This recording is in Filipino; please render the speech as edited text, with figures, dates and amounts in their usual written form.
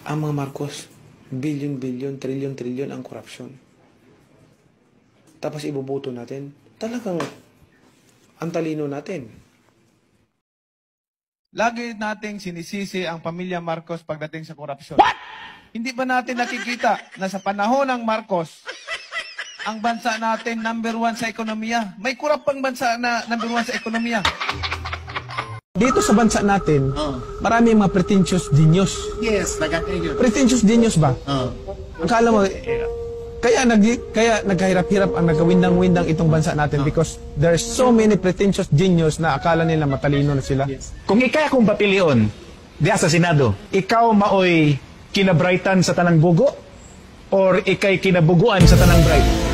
ang mga Marcos, billion-billion, trillion-trillion ang korupsyon. Tapos ibubuto natin, talagang ang talino natin. Lagi nating sinisisi ang pamilya Marcos pagdating sa korupsyon. What? Hindi ba natin nakikita na sa panahon ng Marcos, ang bansa natin #1 sa ekonomiya? May kurap pang bansa na #1 sa ekonomiya. Dito sa bansa natin, marami mga pretentious genius. Yes, nag-agree. Pretentious genius ba? Akala mo, kaya naghahirap-hirap ang nagkawindang-windang itong bansa natin because there's so many pretentious genius na akala nila matalino na sila. Yes. Kung ikay akong bapilion, diya sa Senado, ikaw maoy kinabrightan sa tanang bugo or ikay kinabuguan sa tanang bright?